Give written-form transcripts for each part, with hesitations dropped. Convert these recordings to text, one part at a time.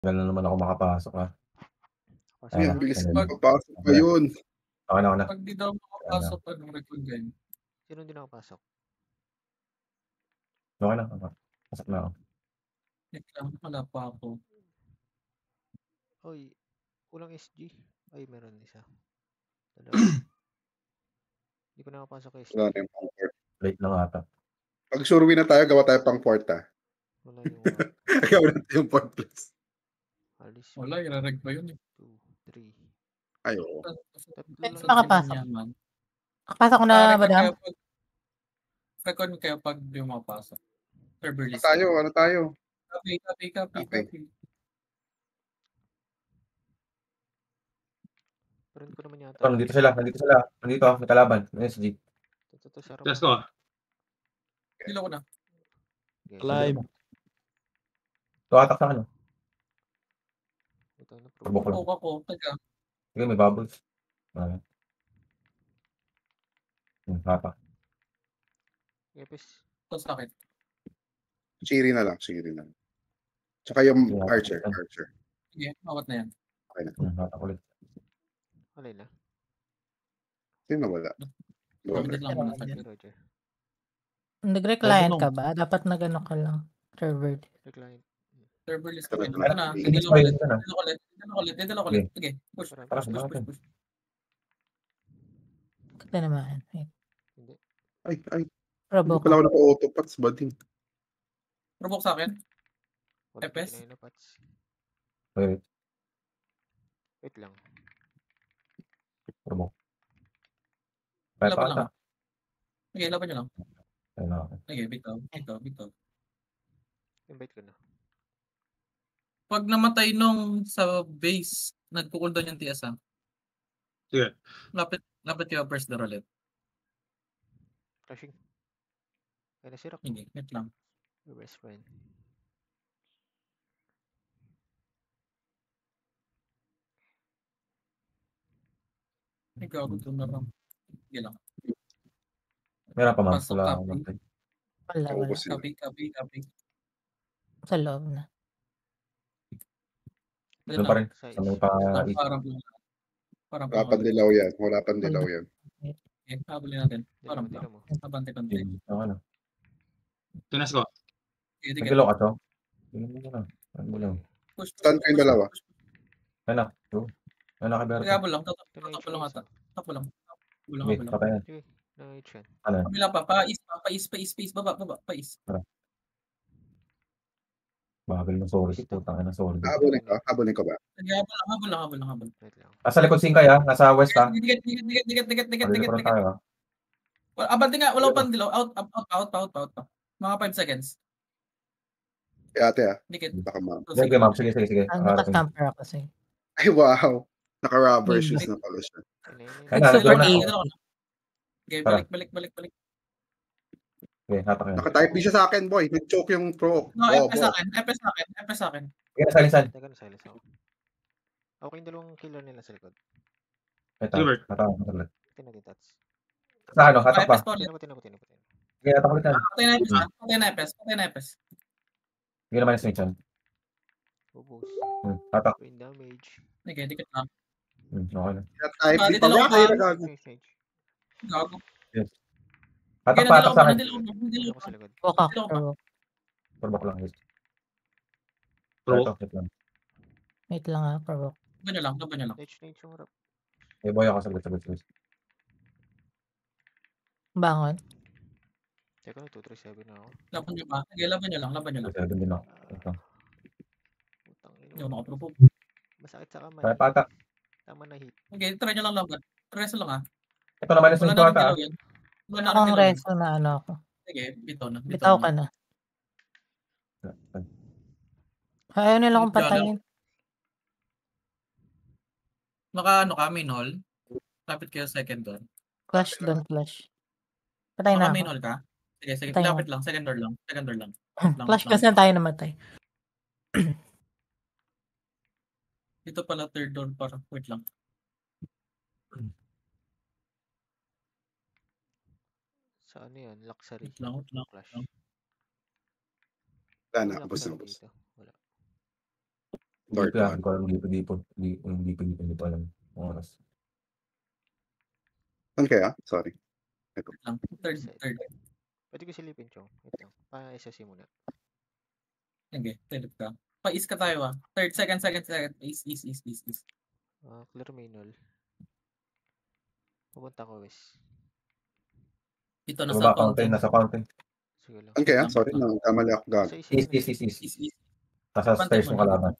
Tagal na naman ako makapasok, Uy, Ayan na, ang bilis ayan na. papasok Okey pa na. yun. Okey na, okey na. 'Pag di daw Ayan na. makapasok anong recommend? Sinong di nakapasok? Okey na, pasok na ako. Wait lang, wala pa ako. Uy, kulang SG. Ay, meron isa. Hindi ko nakapasok SG. Wala na yung pang fourth. Late lang ata. Pag survey na tayo, gawa tayo pang fourth, Wala yung what. Gawa natin yung fourth plus. Alis. Wala, ira-reg pa yun 2, 3. Ay, oo. Tatlo lang. Makapasok. Yaman. Nakapasok ko na, madam. Record kayo pag di makapasok. Server list. Ano tayo? Copy. Friend ko naman yata. Nandito sila. Nandito may kalaban. SG. Let's go. Dilo ko na. Live. Tumatak sa akin. Provoke lang. Provoke ako. Taga. Sige, may bubbles. Hatak. Epis. Ito sa akin. Siri na lang. Tsaka yung Archer. Sige, awat na yan. Okay na. Hatak ulit. Alay na. Sino wala? Update lang muna. Roger. Nag-reclient ka ba? Dapat nag-ano ka lang. Server. Recline. Server list ko rin. Ano Na, dito ulit. Sige, push. Kata naman. Hindi. Ay. Hindi Provoke. pala ako naka-autopats, buddy. Provoke sa akin. Epes? Wait lang. Provoke. Laban lang. Sige, laban nyo lang. Ayun. Sige, bitaw. Invite ko na. Pag namatay nung sa base, nagpo-cooldown yung TS Sige. Lapit kayo first the roulette. Flashing. Kaya nasirap. Hindi, wait lang. Your best friend. Ikaw, ito na lang. Sige lang. Meron pa, ma'am. Pasok, copy. Wala. Copy. Sa loob na. Doon pa rin. Sa may Parang Wala pang dilaw yan. Okay, habulin natin. Parang abante-bante. Ano? Tunas ko. Nagkilo ka to? Ano mo lang? Stand ko yung dalawa. Ano? Ano ka ba? Habol lang. Tapo lang ata. Tapo lang. Patayan. Ano? Kabila pa. Pais. Baba. Pais. Bagal na sorry. Putang ina sorry. Habulin ko ba? Sige, habol lang. Nasa likod singkay nasa west Dikit. tayo Abante nga, wala pang dilaw. Out pa. Mga 5 seconds. Ate Dikit. Baka ma'am. Sige ma'am, sige. Naka-camper ako sa'yo. Ay, wow. Naka-rubber shoes na pala siya. Okay, balik. Okay, hatak yan. Naka-type din siya sa akin, boy. Nag-choke yung pro. No, FS sa akin. Sige, salisan. Teka na, silence ako. Okay, yung dalawang killer nila sa likod. Ito, Silver. hatak. Natin touch. Sa ano, hatak pa. Tinukutin. Sige, hatak ulit yan. Patay na FS. Sige naman yung snake yan. Ubus. Hatak. Brain damage. Okay, dikit lang. Okay na. Type din pa ba? Kayo nagagawa. Gago. Hatak pa sa akin. Dilaw ko sa likod. Provoke. Provoke lang. Provoke. Wait lang provoke. Laban nyo lang. Nage yung harap. May boy ako sagot. Bangon. Teka na, 237 na ako. Laban nyo ba? Sige, laban nyo lang. Sagot din ako. Ito. Hindi ako makaprovoke. Masakit sa kamay. Kaya patak. Tama na hit. Okay, try nyo lang laban. Reso lang Ito naman yung snake ko ata. Akong reso na ako. Sige, Bitaw ka na. Ayaw nila akong patayin. Maka main hall. Lapit kayo second door. Flash. Patay na Main ako. hall ka? Sige. Patay Lapit lang. Second door lang. Flash kasi na tayo namatay. Dito pala third door para. Wait lang. Sa ano yan? Luxury. Flash. Wala na. Ubus na. Wala. Dark Hindi one. ko alam dito alam. Oras. Saan kaya? Sorry. Wait lang. Third. Pwede ko silipin, Chong. Wait lang. Pa-SSC muna. Okay, third ka. Pa-is ka tayo ah. Third, second. Is. Clear manual. Pupunta ko, Wes. Dito na Baba, sa fountain. nasa fountain. Sige lang. Saan kaya? Lang, Sorry, lang. nagkamali ako gag. Sa isa East. Is. Nasa Pantay stairs mo yung na. kalaban.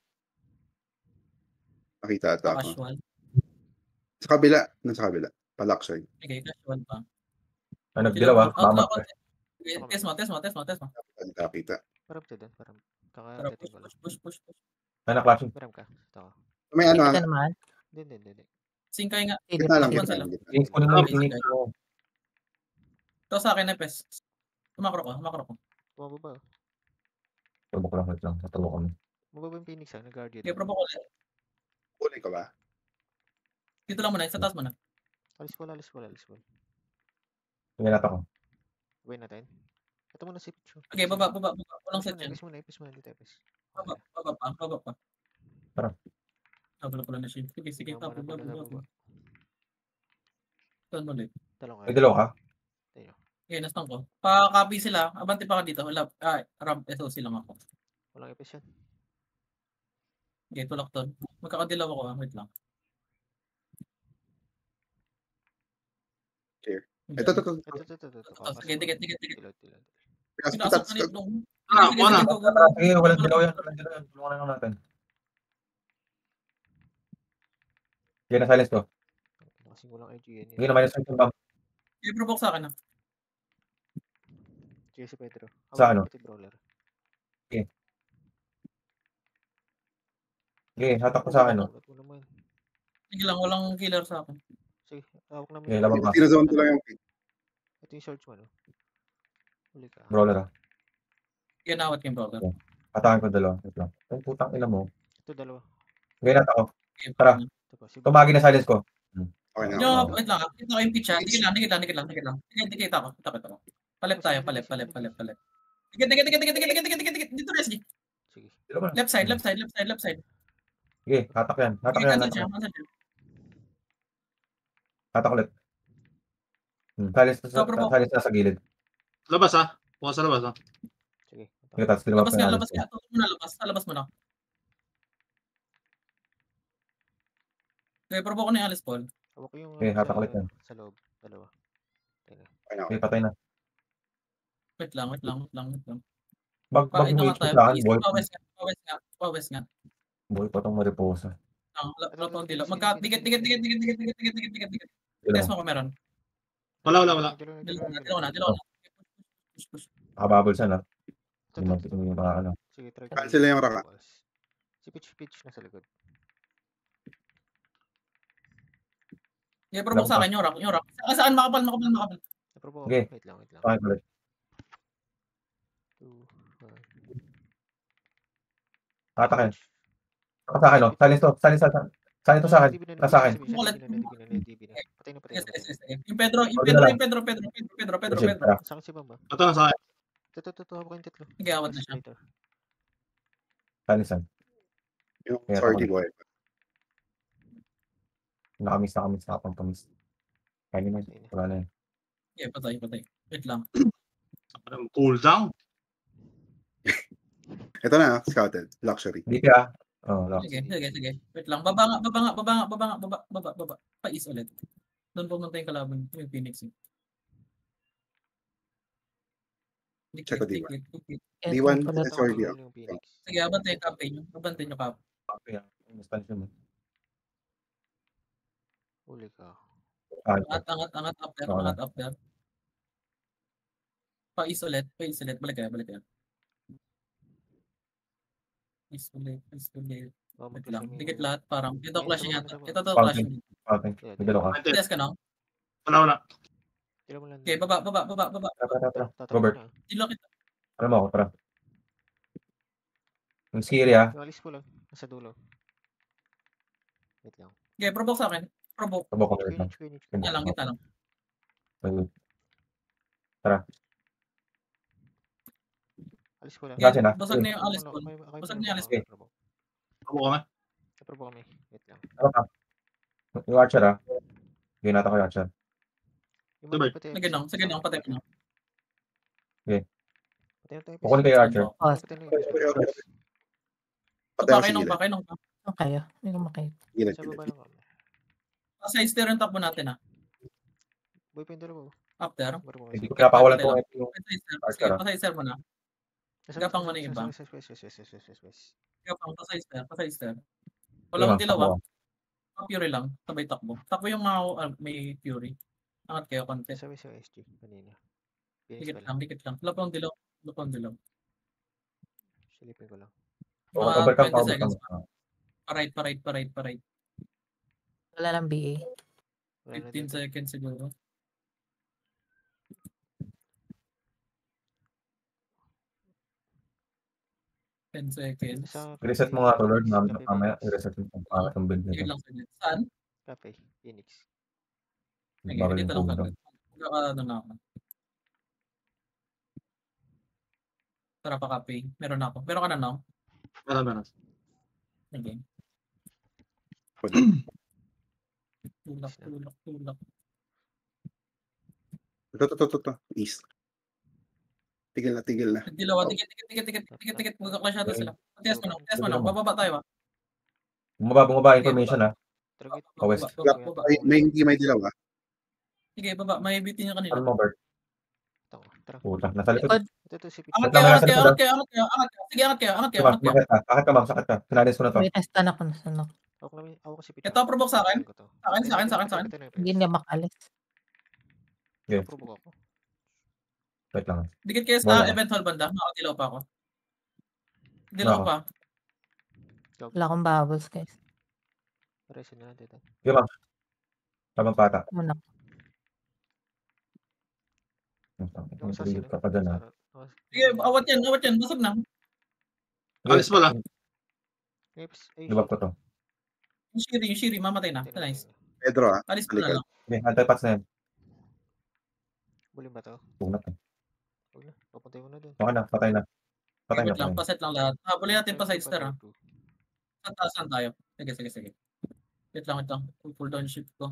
Nakita ata ako. Casual. Sa kabila. Nasa kabila. Palakshay. Okay, casual pa. Nagdilaw ah. Mamat. Test mo. Nakita. Parang to doon. Parang Pero kaka-dating ko lang. push. Ay, naklashing. Parang ka. Ito ako. May ano Kita ah. naman. Hindi. Singkay nga. Gitna lang. Iwan Gitna sila. lang. Gitna. Inis ko na Ah, inis ko. Ito sa akin na pes. Tumakro ko. Bumababa. Turbok lang, wait lang. Natalo kami. Mababa yung Phoenix ha. Nag-guardian. Okay, probo ko ulit. Huli ka ba? Dito lang muna. Sa taas muna. Alis wall. Tingnan natin ako. Gawin natin. Ito muna si Pichu. Okay, baba. Walang set yan. Ipis muna. Dito, ipis. Baba pa. Tara. Wala na siya. Sige. Baba. Saan mo ulit? Talong May dalaw ka? Okay, nastang ko. Pa-copy sila. Abante pa ka dito. Ramp SOC lang ako. Walang ipis yan. Okay, tulak to. Magkakadilaw ako ah. Wait lang. Clear. Okay. Ito. Sige, ticket. Tilad. Pinasok ka nito. Ako na. Sige, walang dilaw yan. Tulungan lang natin. Sige, na-silence ko. Nakasing walang IGN. Sige, na-minus yung bomb. I-provoke sa akin ah. Si Pedro. Sa ano? Brawler. Sige, hatak ko sa akin. No? Sige lang, walang killer sa akin. Sige, hawak namin. Okay, labang ka. Tinazone ko lang yung pick. Ito yung search mo, no? Huli ka. Brawler ah. Kinawat yung brother. Hatakan ko dalawa. Wait lang. Ang putang ina mo. Ito dalawa. Sige, natak ako. Tara. Ito pa. Sige. Tumagi na silence ko. Okay na. No, wait lang. Kita ko yung pitch ha. Dikit lang. Dikit ako. Palep tayo. Palep. Dikit. Dito rescue. Sige. Dilaw ka na. Left side. Sige, hatak yan. Hatak Sige, yan. cancel siya. Hatak ulit. Silence na sa gilid. Labas ha. Bukas sa labas ha. Sige. Sige, tapos dalawa Labas pa yan. nga. Tutok mo na labas. Labas mo na. Okay, provoke ko na yung Alice Paul. Hawak ko yung Okay, hatak ulit yan. sa loob. Dalawa. Okay na. Okay, patay na. Wait lang. Bag Ito mo nga tayo. HP boy. Pawes nga. Boy, patong mariposa. Dikit. Dilaw. Test mo kung meron. Wala. Dilaw na. Push. Nakababol siya na. Ito. Yung mga ano. Sige, try ko. Cancel yung raka. Si Pitch na sa likod. Yeah, provoke sa akin yung rock. Saan makapal. Naprobo. Okay. Wait lang. Pakit ulit. 2, 1. Hatak yan. Ako sa akin, no? Silence to. Silence to sa akin. Nasa akin. Patay na. Yes. Yung Pedro. Tara. Sa akin si Bamba. Ito na sa akin. Ito. Hawak ko yung tatlo. Sige, awat na siya. Silence yan. Yung Kaya sorry ako. boy. Nakamiss. Nakapang-pamiss. Kaya naman. Wala na yan. Okay, patay. Wait lang. Cool down. Ito na, scouted. Luxury. DP ah. Oh, lock. Sige. Wait lang. Baba nga. Pa-is ulit. Doon pumunta yung kalaban. Yung Phoenix. Check ko D1. Dikit. D1, Eto pala. sorry, D1. Yung Phoenix. Sige, abantay yung campaign nyo. Abantay nyo cap. Okay ah. Stand mo. Huli ka. Angat up there. Pa-is ulit. Balik ka. Is ulit. Wait lang. Dikit lahat. Parang ito clash niya. Ito clash niya. Okay. May dalawa ka. Test ka no? Wala. Tira mo lang. Okay, baba. Tara. Robert. Dilo kita. Ano mo ako? Tara. Yung scary ah. Yung alis ko lang. Nasa dulo. Wait lang. Okay, provoke sa akin. Provoke. Tabo ko ulit lang. Queenich. Kita lang. Alis ko lang. Kasi na. Basag na yung alis ko. Ako Basag na yung alis ko. Ako kami. Approve kami. Wait lang. Ano ka? Yung Archer ah. Hindi natin ko yung Archer. Yung Sabay. pati. Sige nang, patay ko na. Patay na tayo. Kukunin kayo Archer. Oh, Patay na Okay, yung okay. Baba Patay ako kayo sa nung, gilid. bakay nung. saan kayo? Hindi ko makita. Gilid, Sa gilid. baba lang kami. Sa stair yung takbo natin ah. Boy, pendolo mo. After. Approve Hindi kami. ko pinapawalan tong yung Sige, pasay stair mo na. Gapang mo na yung iba. West. Gapang, pasay stair. Diba, Walang dilaw ah. takbo. Fury lang, sabay takbo. Takbo yung mga may Fury. Angat kayo konti. Sa West yung SG kanina. Phoenix Dikit pala. lang, dikit lang. Lapang dilaw. Silipin ko lang. Mga Overcome 20 pa, seconds. overcome. Paride. Wala lang BA. Wala na 15 dito. seconds siguro. Ten seconds. Sa Reset cafe, mo nga to, Lord. Cafe Mamaya, Phoenix. i-reset mo ang pangat ng build Sige nito. lang saglit. Saan? Cafe, Phoenix. Sige, Bagal dito yung lang cooldown. saglit. Ano na ako. Tara pa copy. Meron ako. Meron ka na no? Meron. Sige. Pwede. Tulak. Ito. East. Tigil na. Dilaw, dikit. Magka-clash natin sila. Test mo lang. Bababa tayo ah. Bumaba information ah. Target. West. Baba. Hindi may dilaw ah. Sige, baba. May bitin yung kanila. Ano mo, Bert? Tara. Puta, nasa likod. Likod. Ito si Pitch. Angat Wait lang, kayo. nasa likod, Sige, angat kayo. Bakit ka? Bakit ka, ma'am? Sakit ka. Sinadis ko na to. Wait, nastan ako. Ako si Pitch. Ito, provoke sa akin. Sa akin. Hindi niya makalis. Okay. Provoke ako. Wait lang. Dikit kayo sa Wala. event hall banda. Nakadilaw pa ako. Dilaw Ako. pa. Wala akong bubbles, guys. Resin na natin. Sige, ma'am. Tamang pata. Muna. Yung sa Matulog ka pa dyan, ah. Sige, awat yan. Basag na. Alis pala. Libag ko to. Yung Shiri, mamatay na. Nice. Pedro ah. Alis ko na lang. Okay, anti-pats na yan. Bulin ba to? Bugnat na. Huwag na. Papuntay mo na dun. Okay na, patay na. Patay na. Wait lang, paset lang lahat. Habulin natin pa side star ah. Patay Saan tayo? Sige. Wait lang. Pull down shift ko.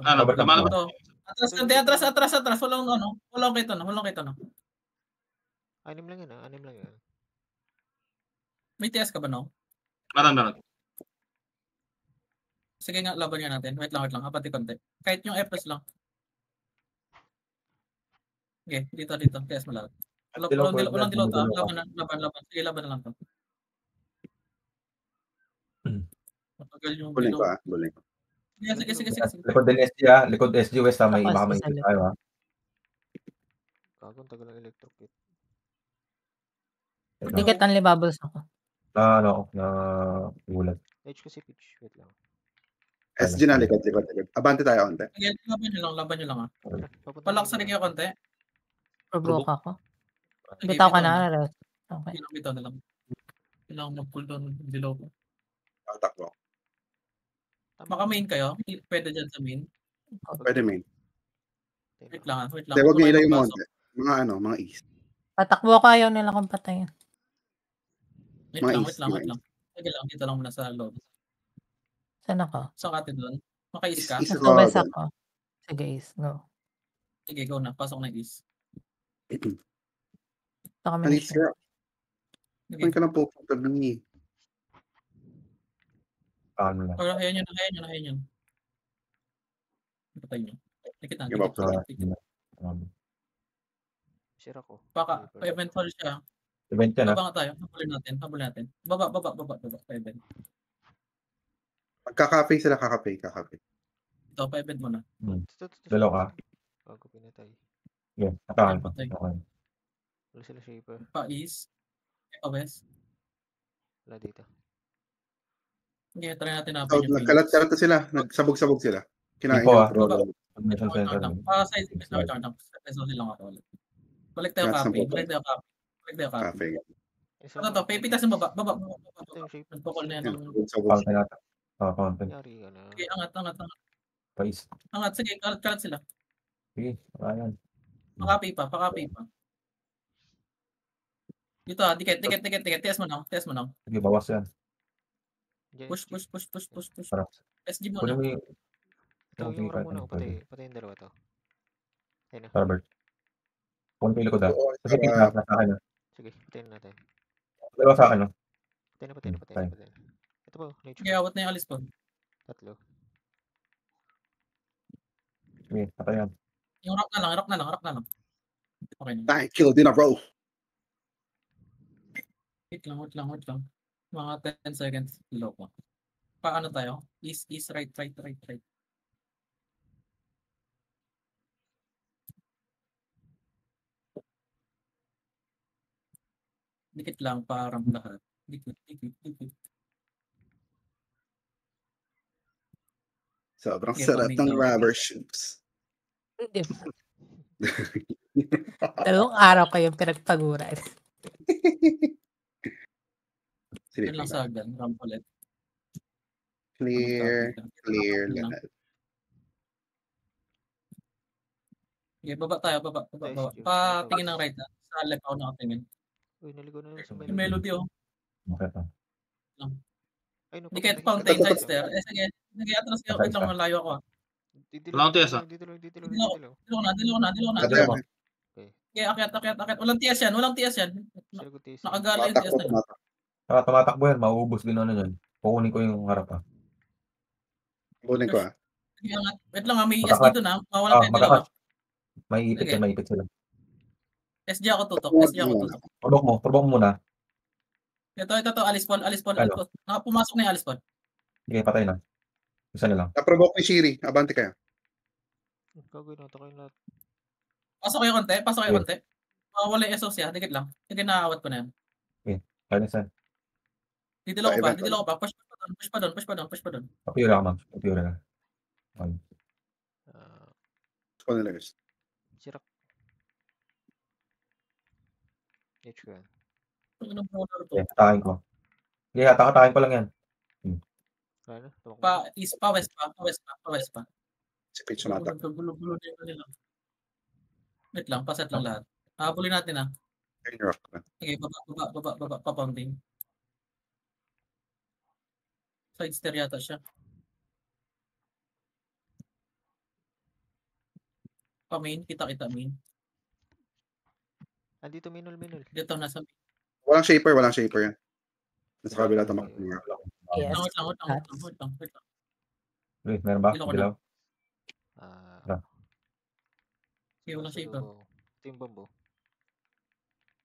Ano, Overcome lumalabas. ko. Atras. Walang kito na. Anim lang yan. May TS ka ba no? Meron. Sige nga, laban nga natin. Wait lang. Apati konti. Kahit yung FS lang. Okay, dito. TS mo lahat. Walang dilaw ta. Laban. Sige, laban na lang to. Matagal yung Buling ko dilaw. ah. Buling ko. Sige. Likod din SG ah. Likod SG West ah. May Tapos baka may isa tayo ah. Kagong tagal ng electric kit. Dikit only bubbles ako. Na ulat. Edge ko si Pitch. Wait lang. SG na likod. Abante tayo onte. Sige, laban nyo lang ah. Papunta Palak na sa yun. kayo konti. Provoke ako. Sige, Bitaw ka bitaw na. Rest. Okay. Bitaw na lang. Kailangan mag-pull down ng dilaw ko. Takbo. Baka main kayo? Pwede dyan sa main. Pwede main. Wait lang. Hindi, huwag niyo ilagay mo Pasok. onte. Mga east. Patakbo ko, ayaw nila kong patayin. Wait Mga lang. east. Sige lang, dito lang muna sa loob. Saan ako? Saan ka doon? Maka-east ka? East. Nasa west ako. Sige, is. Go. Sige, go na. Pasok na east. Ito kami Alis na ka. Sige. Saan ka na pupunta dun eh? Paano na. Hayan yun. Patay nyo. Dikit Give up na. Sira ko. Baka, pa-event hall siya. Event yan ah. Baba nga tayo. Habulin natin. Baba. Pa-event. Magkakape sila, kakape. Ito, pa-event mo na. Dalaw ka. Bago pinatay. Yeah, nakakan ko. Patay. Okay. Wala sila shaper. Pa-east. Pa-west. Wala dito. Sige, try natin na. So, nagkalat-kalat na sila. Nagsabog-sabog sila. Kinain Ipo, yung ah. troll. Mission center. Side lang. Sorry lang ako ulit. Balik tayo That's copy. simple. Balik tayo copy. Kape. Ano to? Pipitas yung baba. Ito yung shaper. Nagpukol na yan. Sabog. Counter natin. Counter. Yari ka na. Sige, angat. Pais. Angat, sige, kalat sila. Sige, ayan. Pakapi pa. Dito dikit. TS mo na. Sige, bawas yan. Diyan, Push, SG. push, push, push, push, push. Tara. SG mo Kunin na. mo yung... Ito, yung ram muna. Patay yung dalawa to. Ayun na. Robert. Kunin ko yung likod ah. Oo, Kasi pink na, nasa akin na. Sige, patayin na natin. Dalawa sa akin no. Patay na. Fine. Ito po, nature. Sige, awat na yung alis po. Tatlo. Sige, patay yan. Yung rock na lang. Okay na. 9 killed in a row. Wait lang. Mga 10 seconds. Low pa. Paano tayo? East, right. Dikit lang, parang lahat. Dikit. Sobrang Yeah, sarap ng pamingkaw. rubber shoes. Hindi ba? 2 araw ko yung pinagpaguran. Sige, Yun lang sa agad. Ramp ulit. clear Lang. lahat. Okay, baba tayo. Baba. Patingin ng right. Sa left ako nakatingin. Uy, naligo na lang sa Yung melody oh. Okay pa. Ay, no, Dikit papatay. fountain side stair. Sige. Atras kayo. Wait lang, malayo ako. Dito Wala akong tigas, ah. Dito lang. Dilo na. Madami. Okay, akyat. Walang tias yan. Sila ko tiis. Nakagala yung tias na yun. Tumatakbo yan, mauubos din ano yan. Kukunin ko yung harap ah. Kunin ko ah. Sige, angat. Wait lang, may Magkakat- dito na. Mawalan kayo dalawa. Magkakat. Maiipit Sige. yan, maipit sila. SG ako tutok. Turbok mo muna. Ito, alis Paul. Ano? Pumasok na yung alis Paul. Sige, patay na. Isa na lang. Naprovoke ni Shiri. Abante kayo. Gagawin natin kayo lahat. Pasok kayo konti. Wala yung SOC dikit lang. Sige, nakaawat ko na yan. Kaya na Didilo ko pa. Push pa doon. Papira ka ma'am. Papira na. Okay. Ko nila guys. Sirak. Nature ko yan. Anong powder to? Okay, atakin ko. Sige, atakin ko lang yan. Ano? Tumak mo. Pa west pa. Si Pitch sumatak. Gulo na yung kanila. Wait lang, paset lang lahat. Habulin natin ah. Turn rock na. Sige, baba, pa-pounding. Side stair yata siya. Pa-main, kita main. Andito, minul. Dito, nasa main. Walang shaper yan. Nasa kabila tamak. Yes. Wait lang. Okay, meron ba? Dilaw ko Dilaw? Sige, walang shape. Ito yung bombo.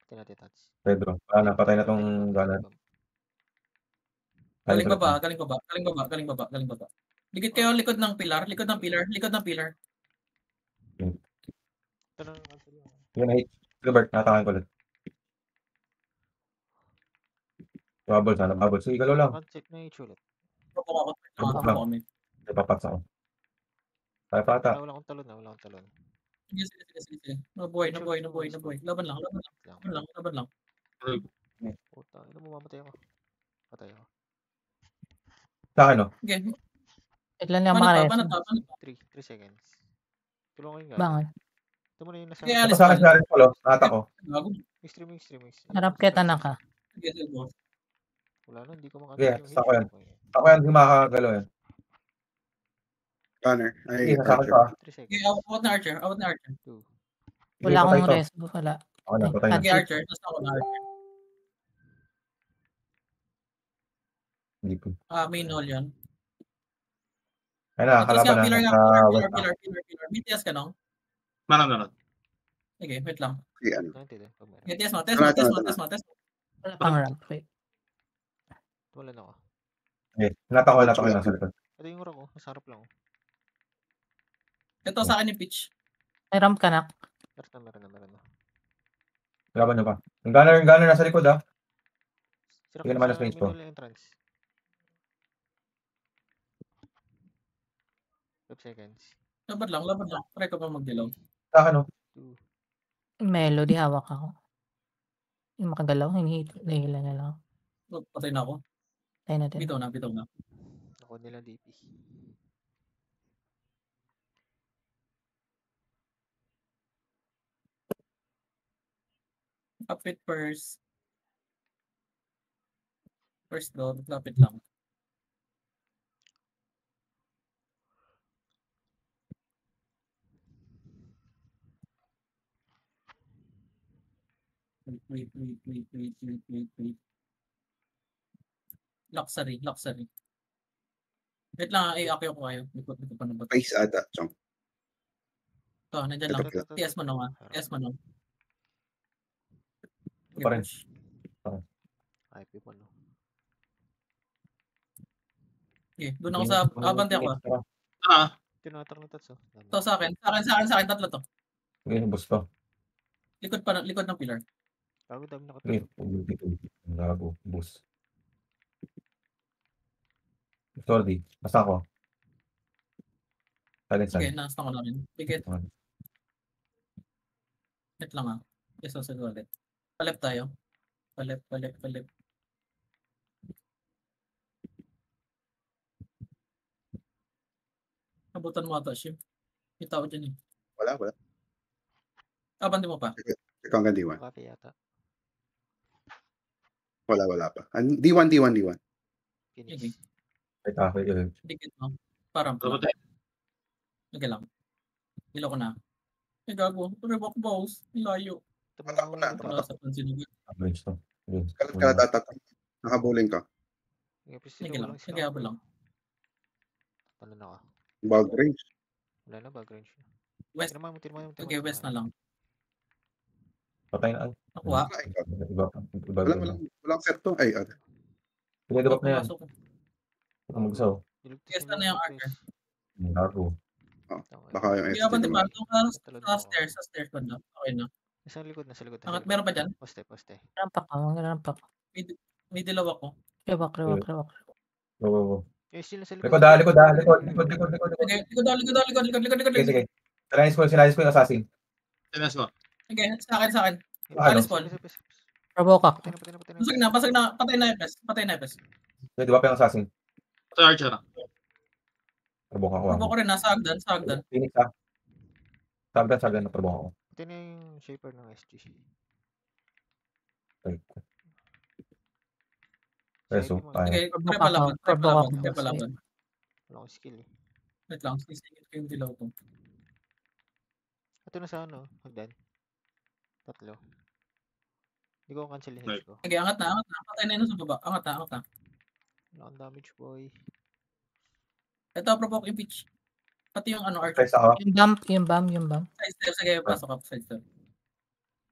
Patay natin touch. Pedro. Patay na tong gunner. Galing baba. Dikit kayo likod ng pilar. Ito lang. Yun na hit. Gilbert, natakin ko ulit. Bubble. Sige, galaw lang. Concept na yung ulit. Ako kami. Ipapats ako. Kaya pata. Wala akong talon. Sige. Nabuhay. Laban lang. Puta, ino mo mamatay ako. Patay ako. Sa akin, no? Okay. Ilan yung mga resin? 3 seconds. Tulungan nga. Bangon. Ito mo na yung nasa. Sige, Ito alis sa akin, sa akin, polo. Nata ko. Streaming. Harap kita na ka. Wala na, hindi ko Sige, makatayin sa ako yan. Ako yan, hindi makakagalaw yan. Gunner. Sige, Ay, sa akin Archer. pa. 3 seconds. Okay, awat na Archer. 2. Wala patay akong to. res. Wala. Ako na, patay na. Sige, Archer. Tapos ako na Archer. Hindi ko. Main hall yan. Ayun na, Tapos kalaban nga, pilar na. nga. Sa west na. Pilar. BTS ka nung? Meron. Sige, wait lang. Sige, ano. Okay, test mo. Test mo. Wala pang ramp. Wait. Wala na ako. Okay, nata ko lang sa likod. Ito yung ura ko, nasa harap lang. Ito sa akin yung pitch. May ramp ka na. Meron na. Laban nyo pa. Yung gunner nasa likod ah. Sirak Sige ko naman sa ang space ko. middle entrance. 5 seconds. Laban lang. Try ko pa magdilaw. Sa akin, no? 2. Melody, hawak ako. Yung makagalaw, hinihila na lang. Patay na ako. Tayo natin. Bitaw na. Ako nila DP. Lapit first. First door. Lapit lang. Wait. Luxury. Wait lang, i-akyo ko kayo. Likod pa na ba? Face ata, Chong. Ito, nandiyan lang. Ito. TS mo na. Ito pa rin. IP po, no? Okay, doon ako sa abante ako. Tinatar na tatso. Ito sa akin, tatlo to. Ngayon, boss to. Likod ng pillar. Bago dami nakatulog. Gago, boss. Sorry, basta ako. Silence Okay, nasta ko na rin. Ticket. Wait lang Yes, sa ulit. Palep tayo. Palep. Abutan mo ata, Shim. May tao dyan eh. Wala. Abante mo pa. Ikaw ang D1. Copy yata. Wala pa. D1. Finish. Wait. Ticket mo. Parang Dapat pala. Lagi lang. Hilo ko na. Ay gago. Revoke boss. Layo. Patak ko na. Wala sa pansin mo. Average to. Kalat atak. Nakabuling ka. Sige, abo lang. Ano na ka? Bag range. Wala na, bag range. West. Tinaman mo. Okay, west na lang. Patay na. Nakuha. Iba. Walang set to. Ay, Pinadabak na yan. Pumasok. Magsaw. Yes, na yung archer. Gago. Baka yung Hindi ST abante pa. naman. Doon ka sa stairs ba na? Okay na. Nasa likod. Angat, meron pa dyan? Poste. Rampa ka. May dilaw ako. Rewak. Go. Still nasa likod. Likod. Okay, likod. Sige. Silence ko yung assassin. Tinas mo. Okay, sa akin. Ano? Spawn. Provoke ako. Pasag na. Patay na Epes. Di ba pa yung assassin? Ito yung archer. Probok ako. Probo ko rin, nasa hagdan. Phoenix Sagdan na probok ako. Ito na yung shaper ng SG. Reso, tayo. Okay, Provoke try ako. palaban. Wala akong skill eh. Wait lang, sisingit ko yung dilaw ko. Ito na sa hagdan. 3. Hindi ko cancel yung hits ko. Okay, angat na. Patay na yun sa baba. Angat na. Wala akong damage, boy. Ito, provoke yung pitch. Pati yung archer. Press ako. Yung bomb. Side step, sige, pasok up, side step.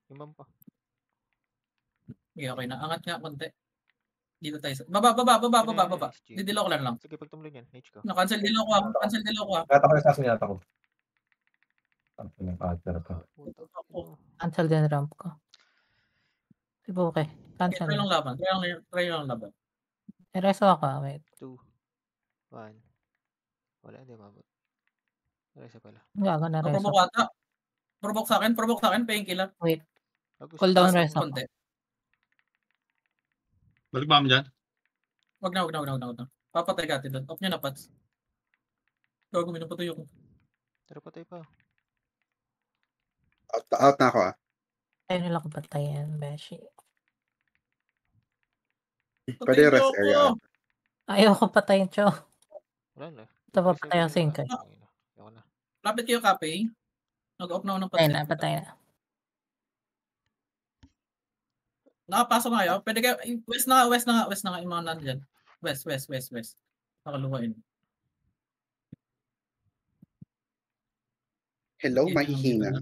Yung bam pa. Okay na. Angat nga, konti. Dito tayo. Baba. Didilaw ko lang. Sige, pag tumuloy yan, H ko. Cancel dilaw ko. Kata ko yung assassin yata ko. Ang alter pa. Cancel din ramp ko. Okay. Cancel. Try lang laban. Reso ako. Wait. 2, 1. Wala, hindi mabot. Resa pala. Gago na reso. Provoke ata. Provoke sa akin, painkiller. Wait. Bagus. Cool down Pasok reso. konti. Balik ba mo dyan? Wag na. Papatay ka doon. Off nyo na, Pats. Gago, minapatuyo ko. Pero patay pa. Out na ako Ayaw nila ko patayin, Beshi. Pwede rest area. Ayaw ko patayin, Cho. Wala na. Ito pa patay ang sink. Ayoko na. Lapit kayo, Kape. Nag-off na ako ng Patay patay. na. Nakapasok na kayo. Pwede kayo, west na nga yung mga nandyan. West. Nakaluhain. Hello, mahihina.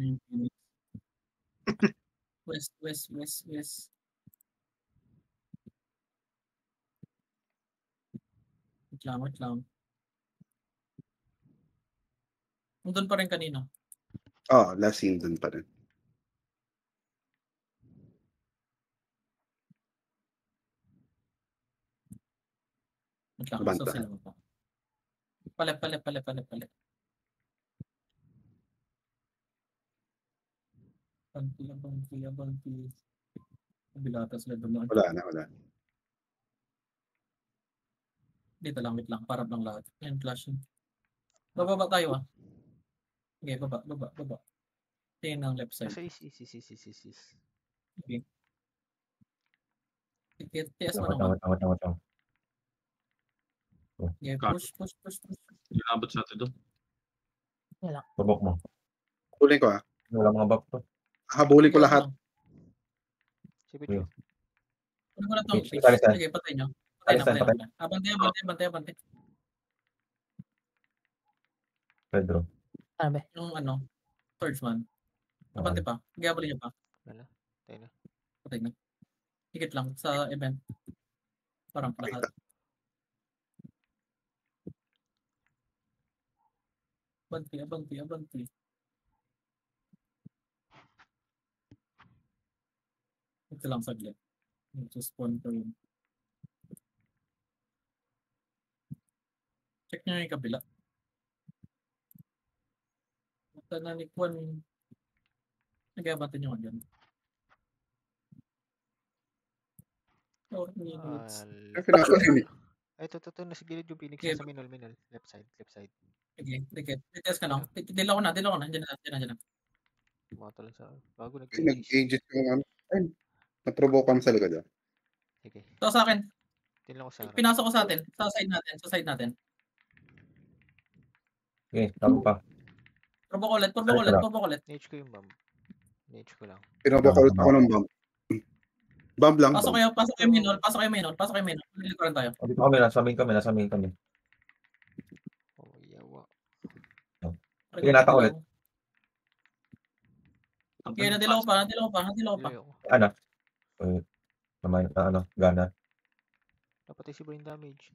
West. Wait lang. Nandun pa rin kanina. Last scene dun pa rin. Wait lang. Banta. So, sila pa. Palit. Banti. Bilata sila dumaan. Wala na. Dito lang, wait lang. Parang lang lahat. Yan, flash yun. Bababa tayo Okay, baba. Tingin ng left side. Nasa is. Okay. TS mo naman. Tawad. Okay, push. Inabot sa atin doon. Probok mo. Habulin ko Wala mga buff to. Habulin ko lahat. Sipit Yun. yun. Ano mo na to? Pitch, Talistan. Sige, patay nyo. Patay na, Talistan, patay patay. na. Abante. Pedro. Ano ba? Yung ano, swordsman. Abante pa. Gabali niya pa. Wala. Tayo na. Patay na. Higit lang sa event. Parang lahat. Abante. Ito lang saglit. Ito spawn ko yun. Check nyo yung kabila. Basta na ni Kwan. Nag-abante nyo nga dyan. 4 minutes. Ay, ito. Nasa gilid yung Phoenix. Okay. Sa minol. Left side. Sige. Test ka lang. Dila ko na. Diyan na. Mata lang sa bago Nag-agent yung ano. Ay, naprovoke kami sa likod. Sige. Ito sa akin. Tin lang ko sa harap. Pinasok ko sa atin. Sa side natin. Okay, tama pa. Turbo ulit. Nage ko yung bomb. Nage ko lang. Pinaboka ulit ako ng bomb. Bomb lang. Pasok kayo minol. Lilikuran tayo. Dito kami, nasa main kami. Oh, yawa. Sige, nata ulit. Okay, nadilaw pa. Delay ako. Ano? Naman, gana. Napatay si brain damage.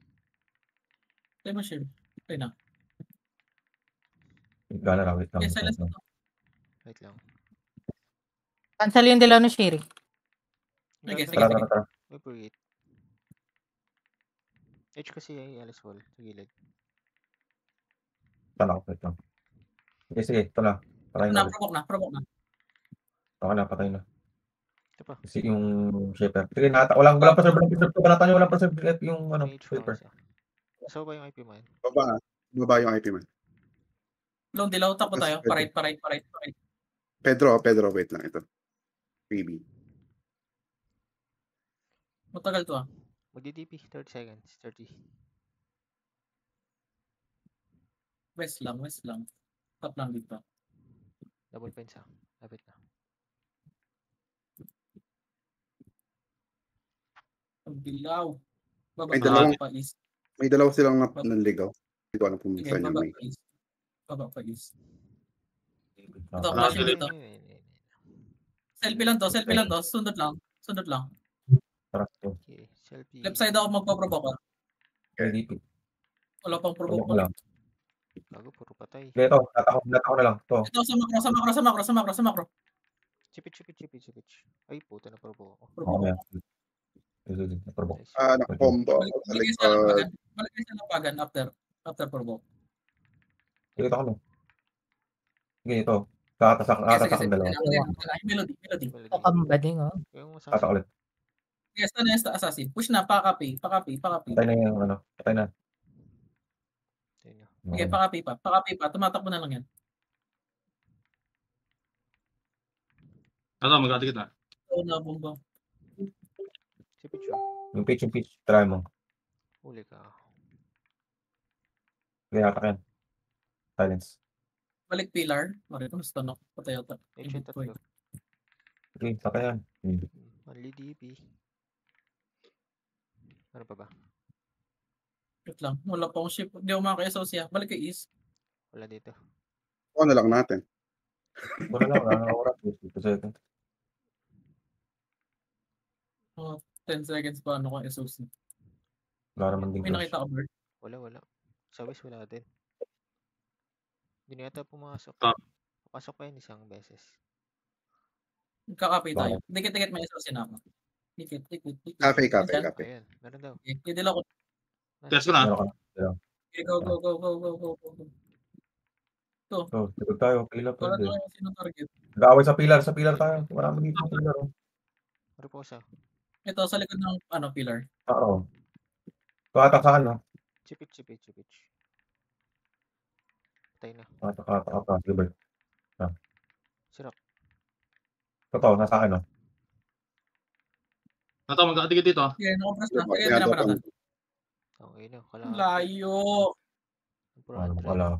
Tayo mo shield. Okay na. Gana lang, wait lang. Okay, silence na. Wait lang. Cancel yung dilaw ng Shiri. Sige. Tara. Wait for it. H kasi ay Alice Wall. Sa gilid. Tala ko, wait lang. Sige, ito na. Patay na. Provoke na. Patay na. Ito pa. Kasi yung shaper. Sige, nata. Walang preserve. Walang preserve. Yung Nage ko shaper. lang isa. Kasama ba yung IP man? Baba yung IP man. Long dilaw. Takbo tayo. Parait. Pedro, wait lang. Ito. Freebie. Matagal to ah. Magdi-DP. 30 seconds. 30. West lang. Top lang dito. Double fence ah. Lapit na. Ang dilaw. Baba May pa. dalawang- Pa is. May dalawa silang nanligaw. Hindi ko alam kung Sige, saan yung baba may. pa is. Baba pa is. Ah, Ito, Ah, flash dilim. dito. Selfie lang to. Sundot lang. Tara, ito. Okay. Selfie. Left side ako magpaprovoke. LDP. Wala pang provoke. Tulog ko lang. Bago puro patay. Sige, ito. Nata ko na lang. Ito. Ito, sa macro. Chipit. Ay, puta na probo ako. Ako na yan. Sige. Naprovoke. Nice. Nakakombo ako sa Balik likod. sa lapagan after provoke. Sige, ito kami. Sige, ito. Katasak ang dalawa. Melody. Melody. Kakambading, oh. Yung Tatak assassin. ulit. Yes, na yung assassin. Push na, pakapi. Patay na yung patay na. Tayo na. Okay, pakapi pa. Tumatakbo na lang yan. Ano, mag-atikit na. Oo na, bomba. Chipit siya. Yung pitch. Try mo. Huli ka. Sige, hatak yan. Silence. Balik pillar. Marito, mas tanok. Patay ata. Nage yung tatlo. Sige, sakay yan. Only DP. Ano pa ba? Wait lang. Wala pa akong ship. Hindi ako makaka-SOC. Balik kay East. Wala dito. Oo na lang natin. Wala lang. Oras. 50 seconds. 10 seconds pa ano ka SOC. Wala naman din May crush. nakita ka, Bert? Wala. Sa West wala din. Hindi na yata pumasok. Ah. Papasok pa yun isang beses. Kakapi tayo. Dikit-dikit may SOC na ako. Dikit. Cafe. Ayan. Ayan. Meron daw. Okay, hindi lang ako. Test ko na. Meron ka. Okay, go. So, tikod tayo. Pilar Wala pwede. na yung sino target. Nag-away sa pilar. Sa pilar tayo. Marami dito sa pilar. Reposa. Ito, sa likod ng pillar. Oo. Katak sa akin. Chipit. Patay na. Katak. Gilbert. Sirap. Totoo. Nasa akin. Ito, mag-atikit dito. Okay, nakapras na. Diba, Sige, hindi naman ako. Okay na. Layo. Wala.